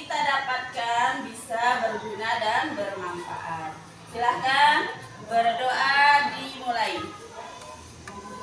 kita dapatkan bisa berguna dan bermanfaat. Silahkan berdoa dimulai.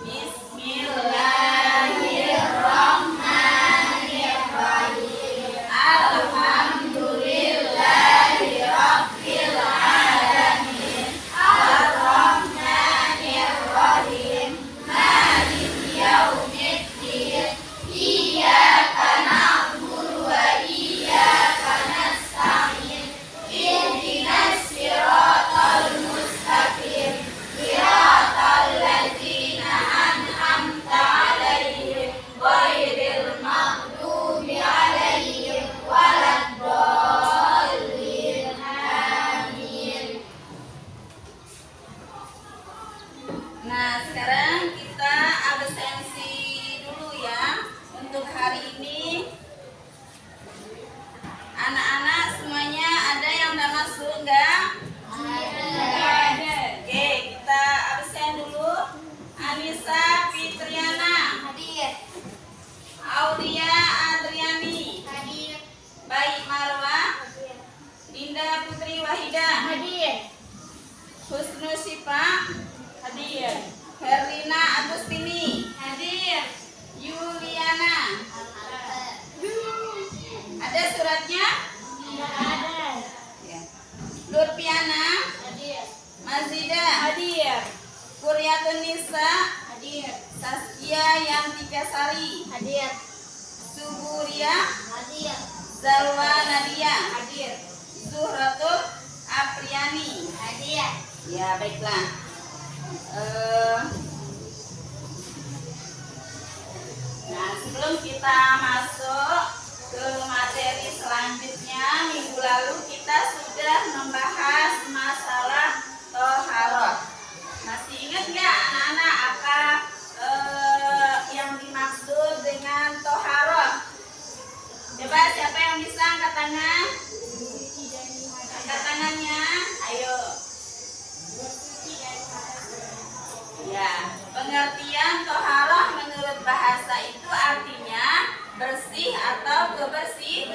Bismillahirrahmanirrahim. Alhamdulillahirabbil alamin. Arrahmanirrahim. Maliki yaumiddin. Iyyaka na'budu wa iyyaka nasta'in. Ihdinas siratal mustaqim. Siratal ladzina an'amta 'alaihim ghairil maghdubi 'alaihim waladdallin. Amin. Nah, sekarang kita absensi dulu ya untuk hari ini. Anak-anak semuanya ada yang udah masuk enggak? Ada. Oke, kita absen dulu. Anissa Fitriana. Hadir. Aulia Adriani. Hadir. Baik Marwa. Hadir. Dinda Putri Wahida. Hadir. Husnu Sipa. Hadir. Herlina Agustini. Hadir. Yuliana. Ada suratnya? Tidak ada. Ya. Lurpiana. Hadir. Mazida. Hadir. Kuryatun Nisa. Hadir. Saskia Yantika Sari. Hadir. Suburia. Hadir. Zalwa Nadia. Hadir. Zuhratul Apriani. Hadir. Ya, baiklah. Nah, sebelum kita masuk ke materi selanjutnya, minggu lalu kita sudah membahas masalah toharoh. Masih ingat nggak anak-anak apa yang dimaksud dengan toharoh? Coba siapa yang bisa angkat tangan? Angkat tangannya, ayo. Ya, pengertian toharoh menurut bahasa itu artinya bersih atau kebersihan.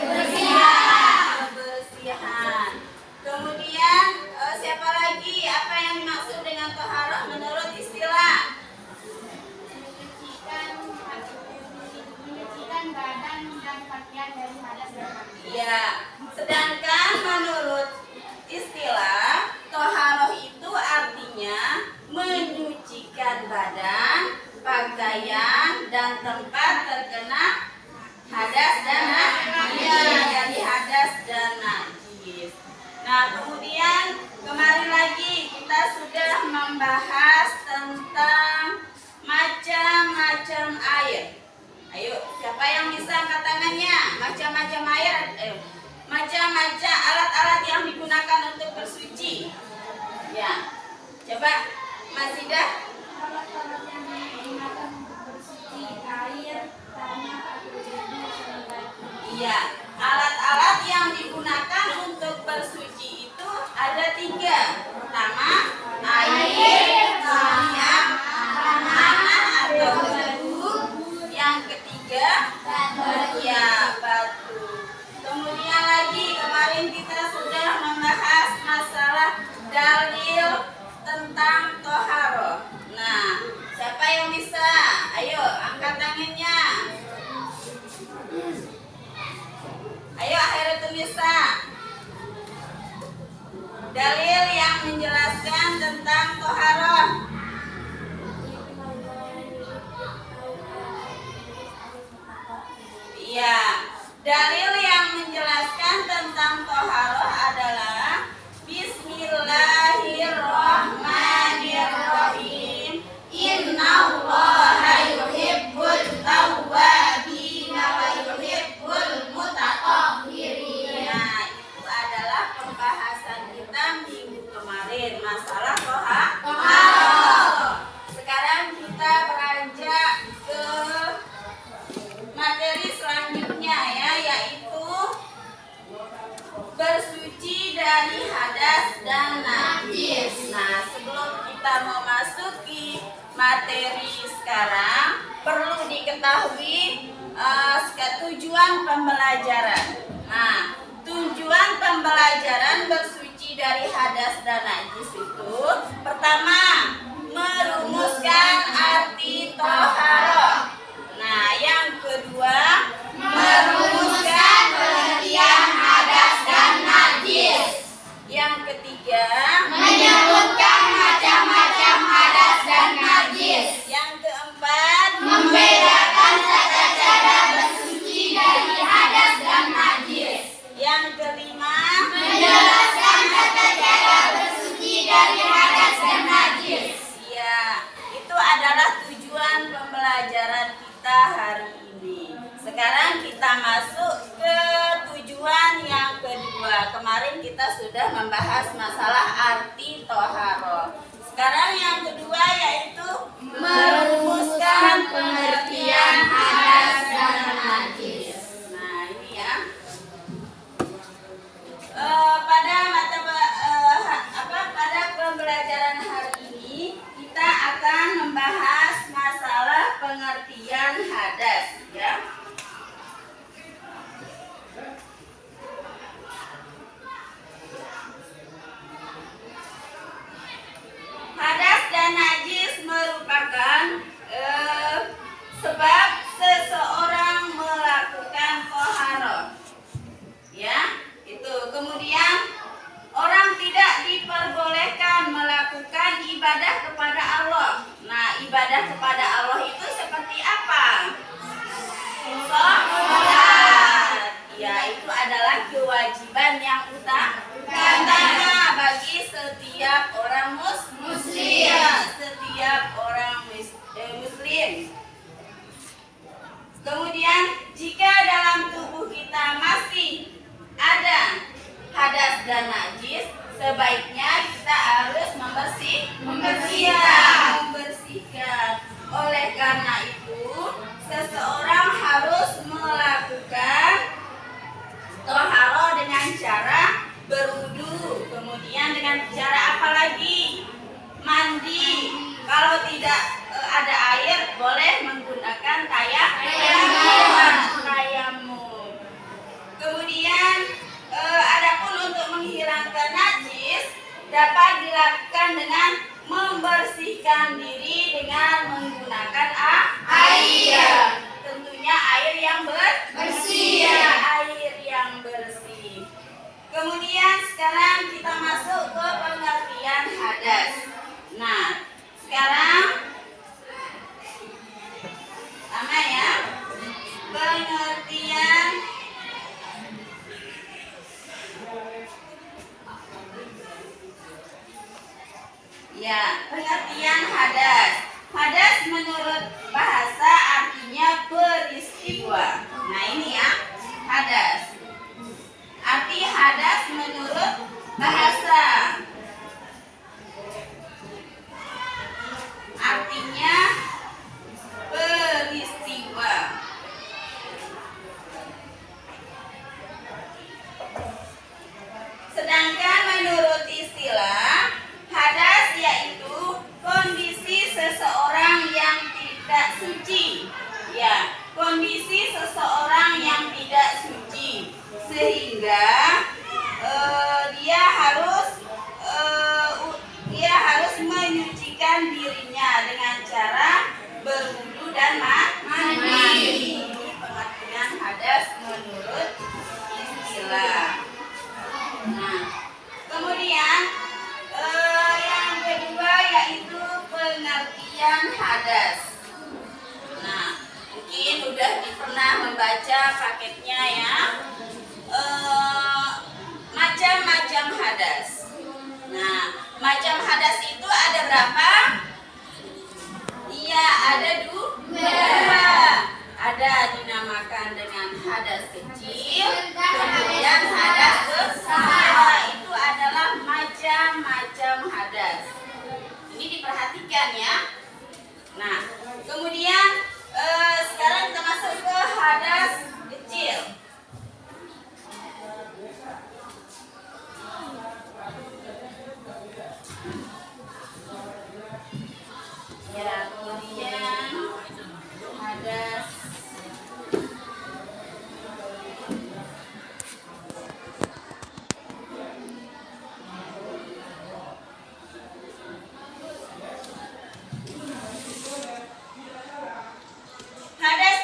Kemudian siapa lagi? Apa yang dimaksud dengan toharoh menurut istilah? Menyucikan badan dan pakaian dari hadas dan pakaian. Ya, sedangkan menurut istilah toharoh itu artinya menyucikan badan, pakaian dan tempat terkena hadas dan dari hadas dan najis. Nah, kemudian kemarin lagi kita sudah membahas tentang macam-macam air. Ayo, siapa yang bisa angkat tangannya? Macam-macam air, macam-macam alat-alat yang digunakan untuk bersuci. Ya, coba Mas Ida. Alat-alat yang digunakan untuk bersuci, air, tanah, atau debu, iya, alat-alat yang digunakan untuk bersuci itu ada 3. Pertama, air, minyak, tanah atau debu. Yang ketiga, batu. Kemudian lagi kemarin kita sudah membahas masalah dalil tentang toharoh. Nah, siapa yang bisa? Ayo angkat tangannya. Ayo Akhiratul Nisa. Dalil yang menjelaskan tentang toharoh. Iya, dalil yang menjelaskan tentang toharoh adalah Bismillahirrahmanirrahim. Innallaha yuhibbut tawwabin wa yuhibbul mutatahhirin. Nah, itu adalah pembahasan kita minggu kemarin masalah toharoh. Sekarang kita beranjak ke materi selanjutnya ya, yaitu bersuci dari hadas dan najis. Nah, sebelum kita memasuki materi sekarang, perlu diketahui tujuan pembelajaran. Nah, kelima, menjelaskan tata cara bersuci dari hadas dan najis. Ya, itu adalah tujuan pembelajaran kita hari ini. Sekarang kita masuk ke tujuan yang kedua. Kemarin kita sudah membahas masalah arti toharoh. Sekarang yang kedua yaitu merumuskan pengertian hadas dan najis. Nah, ini ya. Pada pembelajaran hari ini kita akan membahas masalah pengertian hadas, ya. Hadas dan najis merupakan sebab seseorang melakukan toharoh, ya. Itu kemudian orang tidak diperbolehkan melakukan ibadah kepada Allah. Nah, ibadah kepada Allah itu seperti apa? Sholat. Ya, itu adalah kewajiban yang utama bagi setiap orang muslim. Setiap orang muslim. Kemudian, jika dalam tubuh kita masih ada hadas dan najis, sebaiknya kita harus membersihkan. Oleh karena itu, seseorang harus melakukan toharoh dengan cara berwudu. Kemudian dengan cara apa lagi? Mandi. Kalau tidak ada air, boleh menggunakan tayamum. Kemudian adapun untuk menghilangkan najis dapat dilakukan dengan membersihkan diri dengan menggunakan air. Tentunya air yang bersih. Air yang bersih. Kemudian sekarang kita masuk ke pengertian hadas. Nah, sekarang sama ya. Pengertian pengertian hadas. Hadas menurut bahasa artinya peristiwa. Nah, ini ya, hadas. Arti hadas menurut bahasa artinya peristiwa. Sedangkan menurut istilah, hadas yaitu kondisi seseorang yang tidak suci. Ya, kondisi seseorang yang tidak suci sehingga dia harus menyucikan dirinya dengan cara berwudu dan mandi. Ini pengertian hadas menurut istilah. Nah, kemudian yang kedua yaitu pengertian hadas. Nah, mungkin udah pernah membaca paketnya ya. Macam-macam hadas. Nah, macam hadas itu ada berapa? Iya, ada dua. Ada dinamakan dengan hadas kecil, kemudian hadas besar. Itu adalah macam-macam hadas. Ini diperhatikan ya. Nah, kemudian sekarang kita masuk ke hadas kecil. Ya, kemudian hadas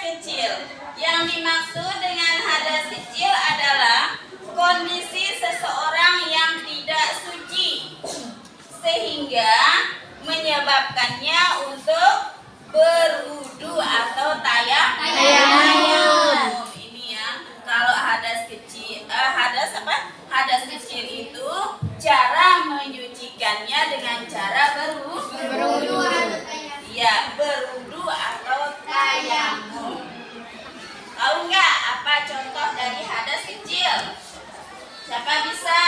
kecil. Yang dimaksud dengan hadas kecil adalah kondisi seseorang yang tidak suci sehingga menyebabkannya untuk berwudu atau tayamum. Ini ya, kalau hadas kecil, hadas apa Apa bisa?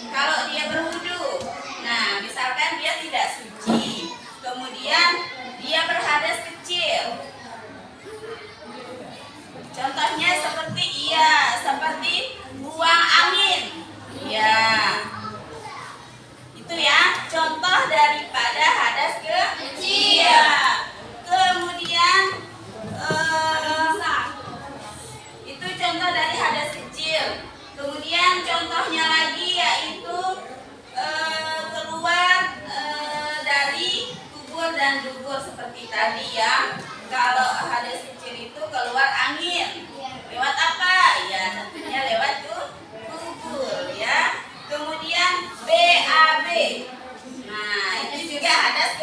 Kalau dia berwudu. Nah, misalkan dia tidak suci, kemudian dia berhadas kecil. Contohnya seperti buang angin. Ya. Itu ya, contoh daripada hadas kecil. Kemudian itu contoh dari hadas kecil. Kemudian contohnya lagi yaitu keluar dari kubur dan dubur seperti tadi ya. Kalau hadas kecil itu keluar angin. Lewat apa? Ya tentunya lewat kubur ya. Kemudian BAB. Nah, itu juga hadas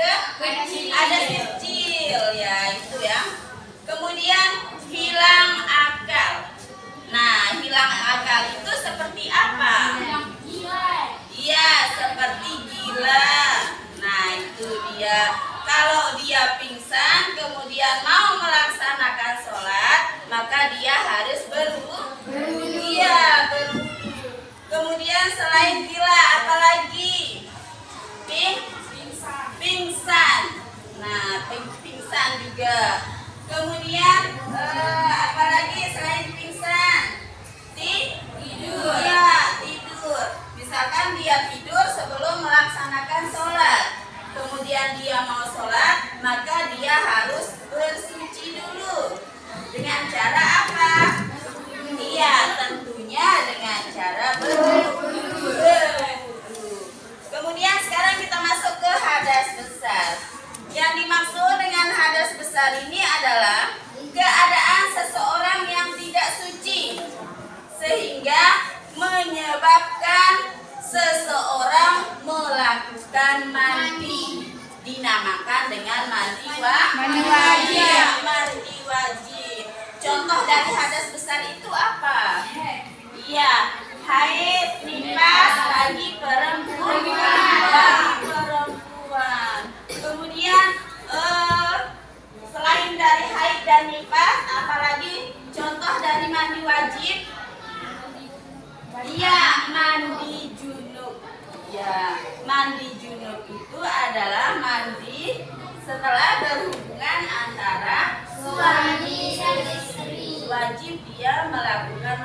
kecil ya, itu ya. Kemudian hilang akal. Nah, hilang akal itu seperti apa? Iya, seperti gila. Nah, itu dia. Kalau dia pingsan kemudian mau melaksanakan sholat, maka dia harus berwudu. Iya, berwudu. Kemudian selain gila, apalagi? Pingsan. Nah, pingsan juga. Kemudian apalagi selain pingsan? Tidur. Ya, tidur. Misalkan dia tidur sebelum melaksanakan sholat. Kemudian dia mau sholat, maka dia harus bersuci dulu. Dengan cara apa? Iya, tentunya dengan cara berwudu. Kemudian sekarang kita masuk ke hadas besar. Yang dimaksud dengan hadas besar ini adalah keadaan seseorang yang tidak suci sehingga menyebabkan seseorang melakukan mandi, dinamakan dengan mandi wajib. Mandi wajib. Contoh dari hadas besar itu apa? Iya, haid, nifas bagi perempuan. Kemudian selain dari haid dan nifas, apalagi contoh dari mandi wajib? Iya, mandi junub. Ya, mandi junub itu adalah mandi setelah berhubungan antara suami dan istri. Wajib dia melakukan